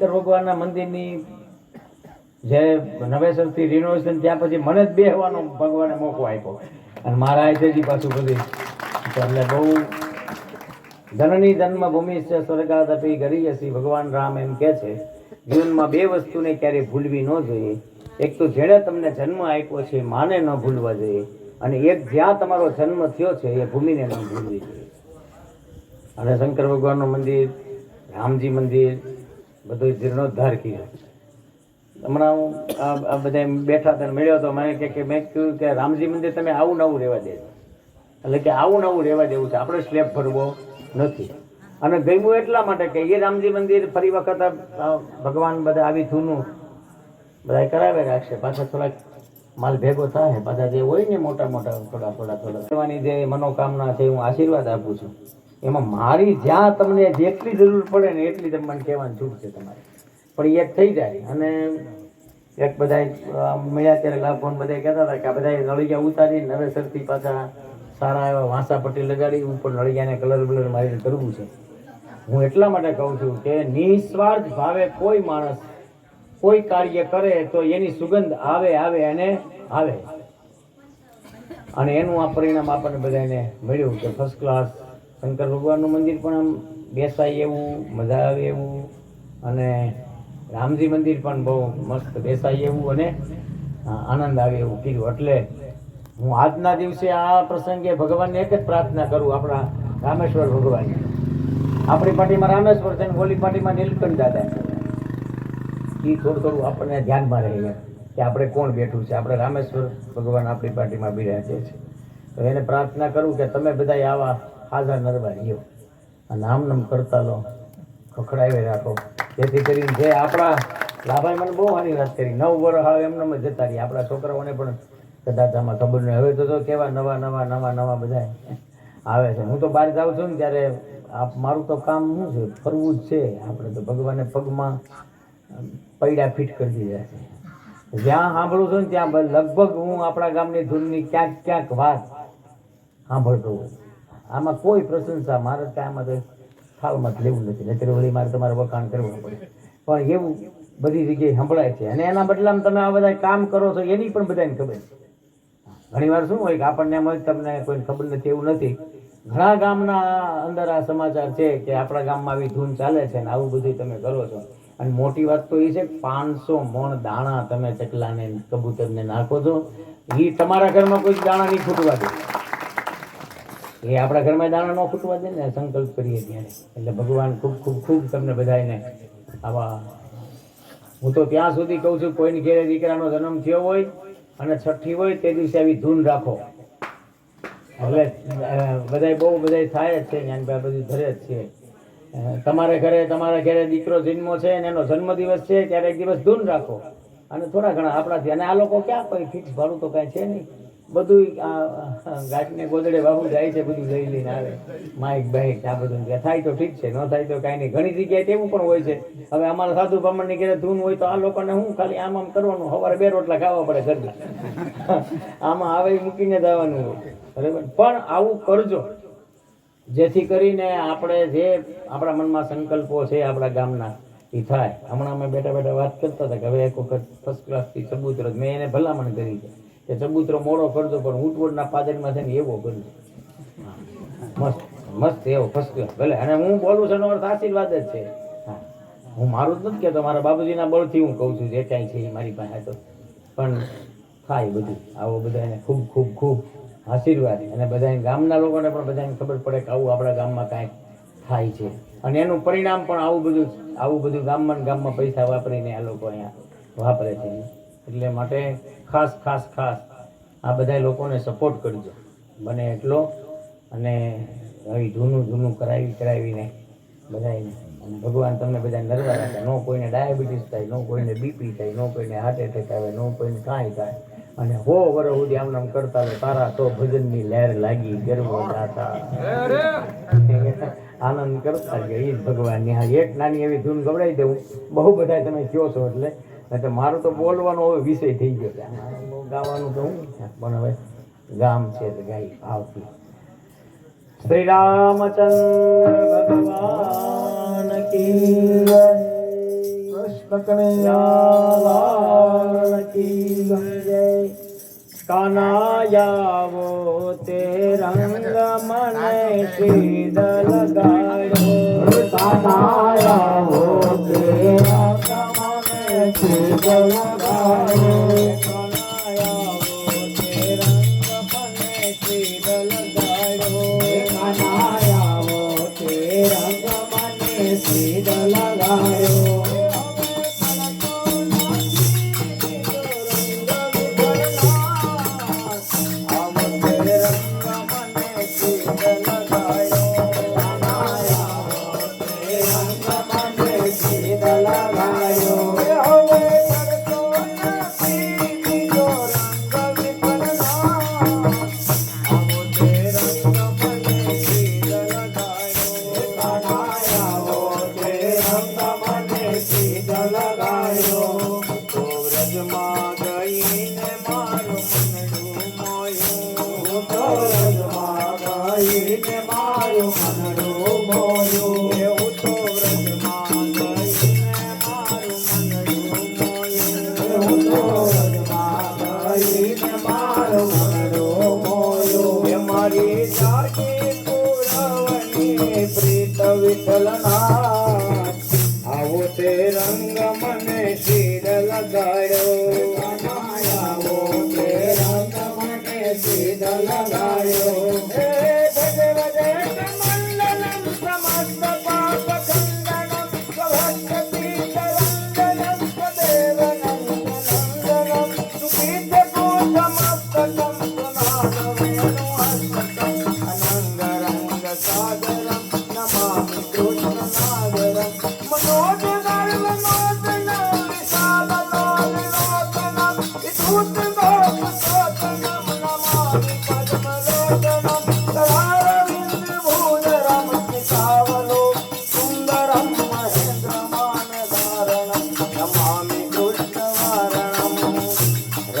શંકર ભગવાનના મંદિરની જે નવેસરથી રિનોવેશન ત્યાં પછી મને જ બેહવાનો ભગવાને મોકો આપ્યો અને મારા આઈથી પાછું બધી એટલે બહુ જનની જન્મભૂમિ છે સ્વર્ગાદપી ગરીયસી ભગવાન રામ એમ કહે છે જીવનમાં બે વસ્તુને ક્યારેય ભૂલવી ન જોઈએ. એક તો જેણે તમને જન્મ આપ્યો છે માને ન ભૂલવા જોઈએ અને એક જ્યાં તમારો જન્મ થયો છે એ ભૂમિને ન ભૂલવી જોઈએ. અને શંકર ભગવાનનું મંદિર, રામજી મંદિર બધું જીર્ણોદ્ધાર કર્યો. હમણાં હું આ બધા બેઠા હતા મળ્યો હતો, મને કે મેં કહ્યું કે રામજી મંદિર તમે આવું નવું રહેવા દેજો, એટલે કે આવું નવું રહેવા દેવું છે, આપણે સ્લેબ ભરવો નથી. અને ગમ્યું એટલા માટે કે એ રામજી મંદિર ફરી વખત ભગવાન બધા આવી જૂનું બધા કરાવે રાખશે, પાછા થોડાક માલ ભેગો થાય, પાછા જે હોય ને મોટા મોટા થોડા જે મનોકામના છે હું આશીર્વાદ આપું છું. એમાં મારી જ્યાં તમને જેટલી જરૂર પડે ને એટલી તમને કહેવાની છૂટ છે તમારે, પણ એક થઈ જાય. અને એક બધા મળ્યા ત્યારે લાભોન બધા કહેતા હતા કે આ બધા નળિયા ઉતારી નવેસરથી પાછા સારા એવા વાંસા પટ્ટી લગાડી ઉપર નળિયાને કલર બલર મારીને કરવું છે. હું એટલા માટે કહું છું કે નિસ્વાર્થ ભાવે કોઈ માણસ કોઈ કાર્ય કરે તો એની સુગંધ આવે આવે અને આવે, અને એનું આ પરિણામ આપણને બધાને મળ્યું કે ફર્સ્ટ ક્લાસ શંકર ભગવાનનું મંદિર પણ આમ બેસાય એવું, મજા આવે એવું, અને રામજી મંદિર પણ બહુ મસ્ત બેસાય એવું અને આનંદ આવે એવું કીધું. એટલે હું આજના દિવસે આ પ્રસંગે ભગવાનને એક જ પ્રાર્થના કરું, આપણા રામેશ્વર ભગવાન, આપણી પાર્ટીમાં રામેશ્વર છે ને ઓલી પાર્ટીમાં નીલકંઠ દાદા છે, એ થોડું થોડું આપણને ધ્યાનમાં રહે કે આપણે કોણ બેઠું છે. આપણે રામેશ્વર ભગવાન આપણી પાર્ટીમાં બિરાજે છે, તો એને પ્રાર્થના કરું કે તમે બધા આવા હાજર નરવા રહ્યો, નામ નામ કરતા લો, ખખડાવી રાખો, જેથી કરીને જે આપણા લાભાઈ મને બહુ સારી વાત કરી, 9 વર્ષ આવે એમને જતા રહીએ, આપણા છોકરાઓને પણ કદાચ આમાં ખબર નહીં. હવે તો કેવા નવા નવા નવા નવા બધા આવે છે. હું તો બહાર જાઉં છું ને ત્યારે મારું તો કામ શું છે, ફરવું જ છે. આપણે તો ભગવાને પગમાં પૈડા ફિટ કરી દીધા છે. જ્યાં સાંભળું છું ને ત્યાં લગભગ હું આપણા ગામની ધૂનની ક્યાંક ક્યાંક વાત સાંભળતો હોઉં. આમાં કોઈ પ્રશંસા મારે ત્યાં આમાં તો થાળમાં લેવું નથી, નહીતર વળી મારે તમારે વખાણ કરવું પડે, પણ એવું બધી જગ્યાએ સંભળાય છે. અને એના બદલામાં તમે આ બધા કામ કરો છો એની પણ બધાને ખબર છે. ઘણી વાર શું હોય કે આપણને એમ તમને કોઈને ખબર નથી એવું નથી. ઘણા ગામના અંદર આ સમાચાર છે કે આપણા ગામમાં આવી ધૂન ચાલે છે ને આવું બધું તમે કરો છો. અને મોટી વાત તો એ છે 500 મણ દાણા તમે ચકલાને કબૂતરને નાખો છો, એ તમારા ઘરમાં કોઈ દાણા નહીં ખૂટવા દે, એ આપણા ઘરમાં દાણા ન ખૂટવા દે ને સંકલ્પ કરીએ ત્યારે. એટલે ભગવાન ખૂબ ખૂબ ખૂબ તમને બધાને આવા, હું તો ત્યાં સુધી કહું છું કોઈની ઘેરે દીકરાનો જન્મ થયો હોય અને છઠ્ઠી હોય તે દિવસે આવી ધૂન રાખો, એટલે બધા બહુ બધા થાય જ છે, જ્ઞાન બધું ધરે જ છે. તમારા ઘરે દીકરો જન્મો છે અને એનો જન્મદિવસ છે ત્યારે એક દિવસ ધૂન રાખો, અને થોડા ઘણા આપણાથી. અને આ લોકો ક્યાં કોઈ ફિક્સ ભાડું તો કાંઈ છે નહીં, બધું ગાંઠને ગોદડે વાહુ જાય છે, બધું લઈ લઈને આવે, માઇક બાઇક આ બધું થાય તો ઠીક છે, ન થાય તો કાંઈ નહીં. ઘણી જગ્યાએ એવું પણ હોય છે, હવે અમારા સાધુ બ્રાહ્મણની ઘરે ધૂન હોય તો આ લોકોને હું ખાલી આમ આમ કરવાનું, સવારે 2 રોટલા ખાવા પડે ઘરના, આમાં આવે મૂકીને જ આવવાનું હોય, બરાબર. પણ આવું કરજો જેથી કરીને આપણે જે આપણા મનમાં સંકલ્પો છે આપણા ગામના એ થાય. હમણાં અમે બેઠા બેઠા વાત કરતા હતા કે હવે એક વખત ફર્સ્ટ ક્લાસથી ચબૂતરો, મેં એને ભલામણ કરી છે કે ચબૂતરો મોડો કરજો પણ ઊંટવડના પાદરમાં છે ને એવો કરજો, મસ્ત મસ્ત એવો ફર્સ્ટ ક્લાસ ભલે. અને હું બોલું છું એનો અર્થ આશીર્વાદ જ છે. હા, હું મારું જ નથી કહેતો, મારા બાબુજીના બળથી હું કહું છું, જે કાંઈ છે એ મારી પાસે તો. પણ થાય બધું આવો, બધાને ખૂબ ખૂબ ખૂબ આશીર્વાદ. અને બધા ગામના લોકોને પણ બધાને ખબર પડે કે આવું આપણા ગામમાં કાંઈક થાય છે, અને એનું પરિણામ પણ આવું બધું ગામમાં પૈસા વાપરીને આ લોકો અહીંયા વાપરે છે. એટલે માટે ખાસ ખાસ ખાસ આ બધા લોકોને સપોર્ટ કરજો બને એટલો, અને આવી જૂનું કરાવીને બધાને. અને ભગવાન તમને બધા નરવા રાખે, ન કોઈને ડાયાબિટીસ થાય, ન કોઈને બીપી થાય, ન કોઈને હાર્ટ એટેક આવે, ન કોઈને કાંઈ થાય. અને 100 વર્ષ સુધી આમ કરતા રહો, તારા તો ભજનની લહેર લાગી ગરબો ગાતા આનંદ કરતા કે એ જ ભગવાનની. હા, એક નાની એવી ધૂન ગવડાવી દઉં, બહુ બધા તમે કહો છો એટલે મારું તો બોલવાનો હવે વિષય થઈ ગયો છે, ગાવાનું તો હું પણ હવે ગામ છે એટલે ગાઈ આવતી. શ્રી રામચંદ્ર ભગવાન કી કનૈયાલાલ કી જય. કાનાયાવો તે રંગ મને સીધ લગાડ્યો. કાનાયાવો તે રંગ મને સીધ લગાડ્યો. કાનાયાવો તે રંગ મને સીધ લગાડ્યો. આવો તે રંગ મને સીધ લગાડ્યો. આવો તે રંગ મને સીધ લગાડ્યો.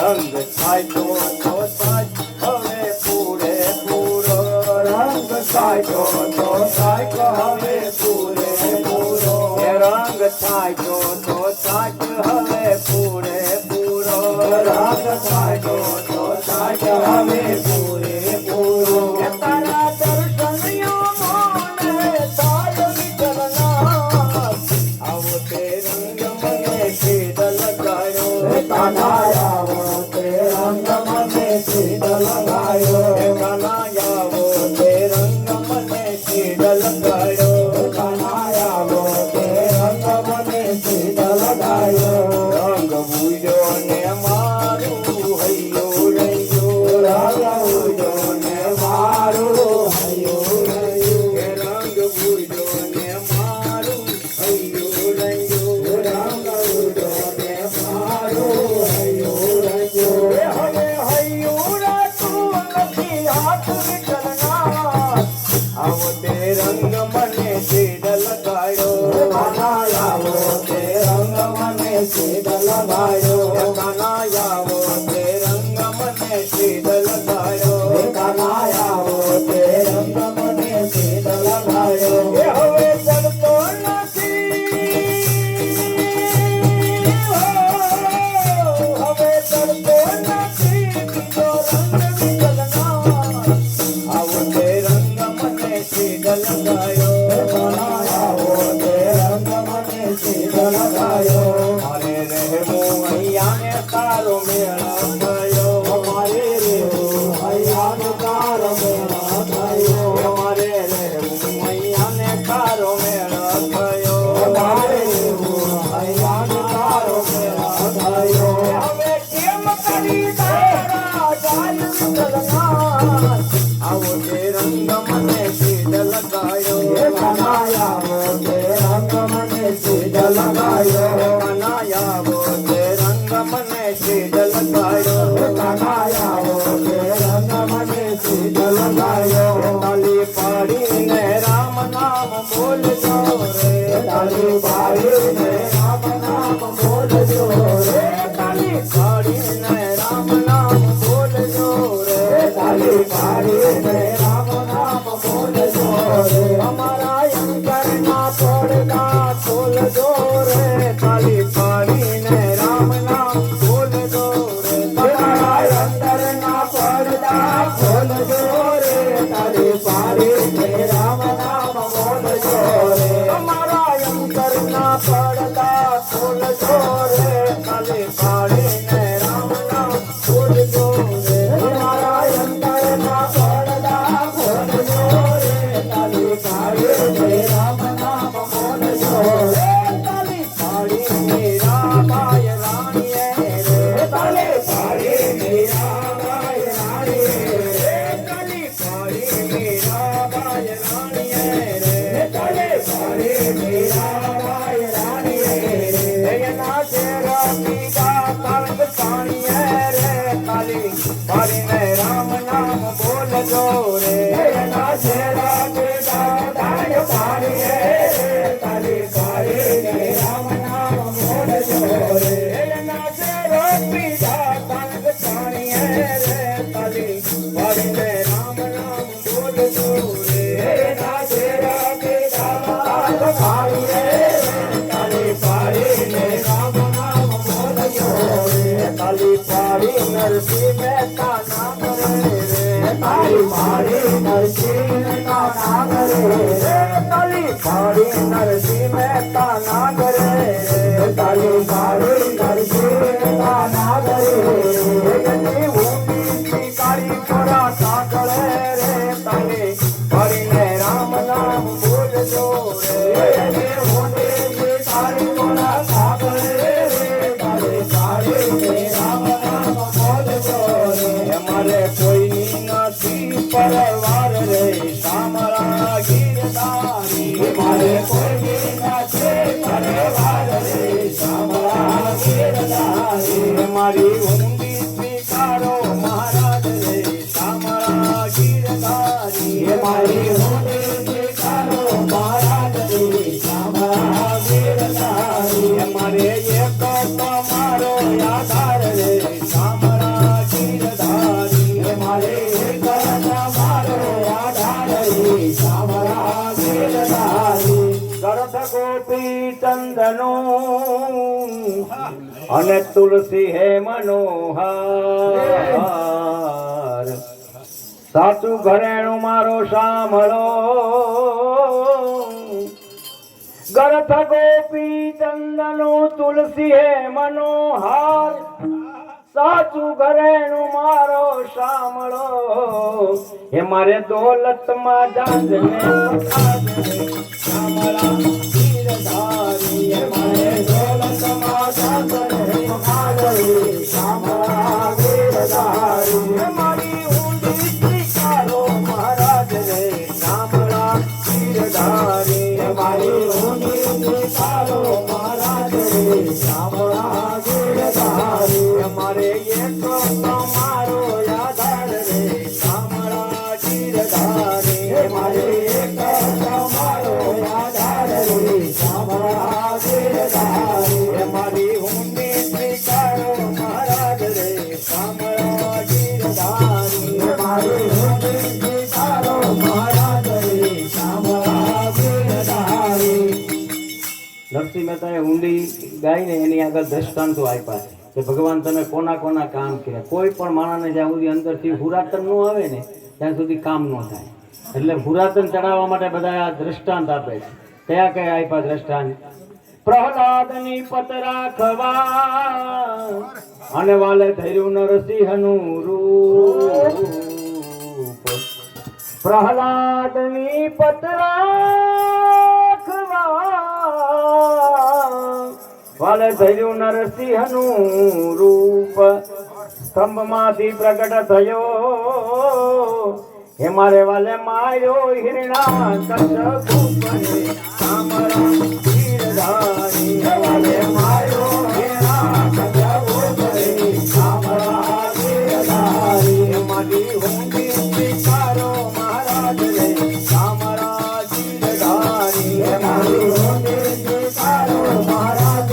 રંગ સાચો તો સાચ હવે પૂરે પૂરો. રંગ સાચો તો સાચ હવે પૂરે પૂરો. રંગ સાચો તો સાચ હવે પૂરે પૂરો. રંગ સાચો તો સાચ હવે પૂરે પૂરો. તારા દર્શનયો મને થાય વિચરણા. આવો તે રંગ મને સીધ લગાડ્યો. કાનાયાવો તે રંગ મને સીધ લગાડ્યો. કાનાયાવો તે રંગ મને સીધ લગાડ્યો. કાનાયાવો તે રંગ મને સીધ લગાડ્યો. રંગ ભૂલ્યો ને મારું હૈયો રૈયો. રંગ ભૂલ્યો ને મારું હૈયો રૈયો. રંગ ભૂલ્યો ને મારું હૈયો રૈયો. રંગ ભૂલ્યો ને મારું હૈયો રૈયો. હવે હૈયો રાતું નથી હાથ વિચરણા. આવો તે રંગ મને સીધ લગાડ્યો. કાનાયાવો તે રંગ મને સીધ લગાડ્યો. કાનાયાવો તે રંગ મને સીધ લગાડ્યો. કાનાયાવો તે રંગ મને સીધ લગાડ્યો. હવે ચડતો નથી. હવે ચડતો નથી બીજો રંગ વિચરણા. આવો તે રંગ મને સીધ લગાડ્યો. કાનાયાવો તે રંગ મને સીધ લગાડ્યો. મારે રહેવું અહીંયા ને તારો મેળ થયો. મારે રહેવું અહીંયા ને તારો મેળ થયો. મારે રહેવું અહીંયા ને તારો મેળ થયો. મારે રહેવું અહીંયા ને તારો મેળ થયો. હવે કેમ કરી તારા જાય વિચરણા. આવો તે રંગ મને સીધ લગાડ્યો. કાનાયાવો તે રંગ મને સીધ લગાડ્યો. કાનાયાવો તે રંગ મને સીધ લગાડ્યો. મારી નરસિંહ મહેતા ના કરે રે તારી મારી નરસિંહ મહેતા ના કરે રે તારી મારી નરસિંહ મહેતા ના કરે રે તારી મારી નરસિંહ મહેતા ના કરે રે ઊંડી કાળી કોરા સાંકળે રે તારે હરિને રામ નામ બોલજો રે ઊંડી કાળી કોરા સાંકળે રે તારે હરિને રામ નામ બોલજો રે અમારે કોઈની નથી પરવાર રે શામળા ગીરધારી મારે કોઈની નથી પરવાર રે શામળા ગીરધારી મારી ઊંડી સ્વીકારો મહારાજ રે શામળા ગીરધારી મારી ઊંડી સ્વીકારો મહારાજ રે શામળા ગીરધારી મારે એક તમારો આધાર રે શામળા ગીરધારી મારે એક તમારો આધાર રે શામળા ગીરધારી ગરથ ગોપી ચંદનો અને તુલસી હે મનોહર સાચું ઘરેણું મારો સાંભળો ગરથ ગોપી ચંદનો તુલસી હે મનોહર સાચું ઘરેણું મારો સાંભળો એ મારે દોલતમાં જાંજને શામળા ગીરધારી એ મારે દોલતમાં જાંજને શામળા ગીરધારી મારી ઊંડી સ્વીકારો મહારાજ રે શામળા ગીરધારી મારી ઊંડી સ્વીકારો મહારાજ રે શામળા ગીરધારી મારે એક તમારો આધાર રે શામળા ગીરધારી મારે એક તમારો આધાર રે શામળા ગીરધારી મારી ઊંડી સ્વીકારો મહારાજ રે શામળા ગીરધારી મારી ઊંડી સ્વીકારો મહારાજ રે શામળા ગીરધારી નરસિંહ મહેતાએ ઊંડી ગાઈને એની આગળ દ્રષ્ટાંતો આપ્યા કે ભગવાન તમે કોના કોના કામ કર્યા કોઈ પણ માણસને જ્યાં સુધી અંદરથી પુરાતન નો આવે ને ત્યાં સુધી કામ ન થાય એટલે પુરાતન ચડાવવા માટે બધા આ દ્રષ્ટાંત આપે છે કયા કયા આપ્યા દ્રષ્ટાંત પ્રહલાદની પત રાખવા અને વાલે ધર્યું નરસિંહનું રૂપ પ્રહલાદની પત રાખવા વાલે ધર્યું નરસિંહનું રૂપ સ્તંભમાંથી પ્રગટ થયો હે મારે વાલે માયો હિરણા કશપુને શામળા ગીરધારી હે વાલે માયો હિરણા કશપુને શામળા ગીરધારી મારી ઊંડી સ્વીકારો મહારાજ રે શામળા ગીરધારી હે મારી ઊંડી સ્વીકારો મહારાજ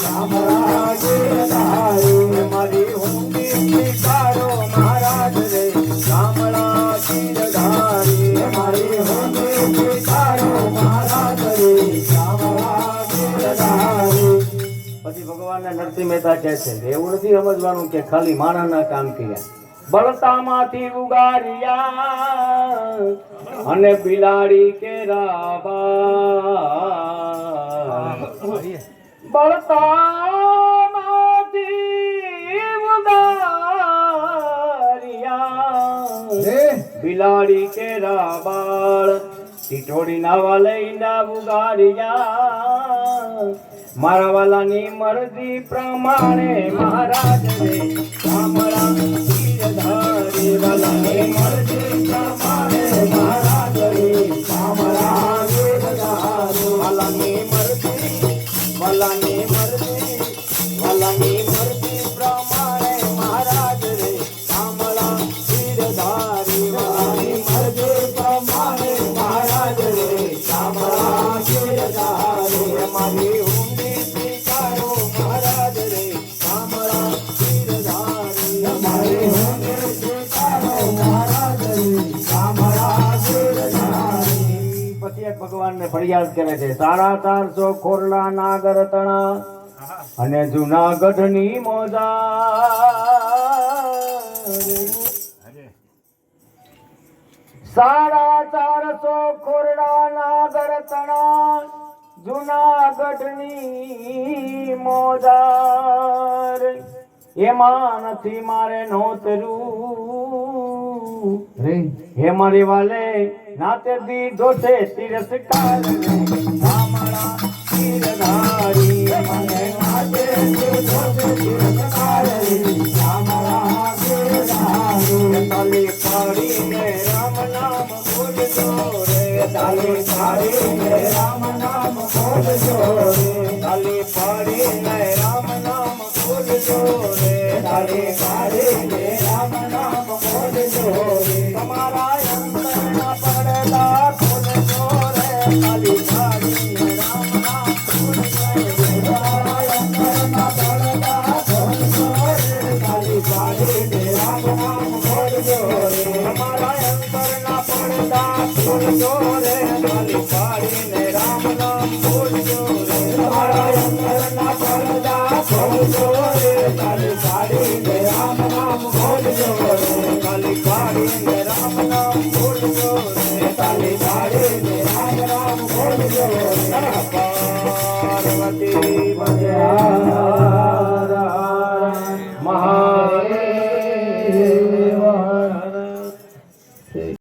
શામળા ગીરધારી મારી ઊંડી સ્વીકારો મહારાજ રે શામળા ગીરધારી મારી ઊંડી સ્વીકારો મહારાજ રે શામળા ગીરધારી પછી ભગવાનને નરસિંહ મહેતા કહે છે એવું નથી સમજવાનું કે ખાલી માણસના કામ કર્યા બળતામાંથી ઉગાર્યા અને બિલાડી કેરાવા બળતામાંથી ઉગાર્યા બિલાડી કેરા બાળ ટીટોડી નાવા લઈને ઉગાર્યા મારા વાલાની મરજી પ્રમાણે મહારાજ રે શામળા ગીરધારી વાલાની મરજી પ્રમાણે મહારાજ રે શામળા ગીરધારી વાલાની મરજી વાલાની મરજી વાલાની મરજી પ્રમાણે મહારાજ રે શામળા ગીરધારી વાલાની મરજી પ્રમાણે મહારાજ રે શામળા ગીરધારી મારી ઊંડી સ્વીકારો મહારાજ રે શામળા ગીરધારી મારી ઊંડી સ્વીકારો મહારાજ રે શામળા ગીરધારી પછી એક ભગવાનને ફરિયાદ કરે છે 450 ખોરલા નાગર તણા અને જુનાગઢની મોજા 450 ખોરડાના ગરતણા જુનાગઢની મોજાર એમાં નથી મારે નોતરું હે મારી વાલે નાતે દીધો છે તિરસ્કાર મારા તીરધારી મને નાતે દીધો છે તિરસ્કાર મારા તીરધારી તાલી પાડીને રામ નામ બોલજો રે તાલી પાડીને રામ નામ બોલજો રે તાલી પાડીને રામ નામ બોલજો રે તાલી પાડીને રામ નામ બોલજો રે તમારા અંતરના પડદા ખોલજો રે તાલી પાડીને રામ નામ બોલજો રે તમારા અંતરના પડદા ખોલજો રે તાલી પાડીને રામ નામ બોલજો રે તમારા અંતરના પડદા ખોલજો રે તાલી પાડીને રામ નામ બોલજો રે તમારા અંતરના પડદા ખોલજો રે તાલી પાડીને રામ નામ બોલજો રે તાલી પાડીને રામ નામ બોલજો રે તાલી પાડીને રામ નામ બોલજો રે પાર્વતી ભજ્યા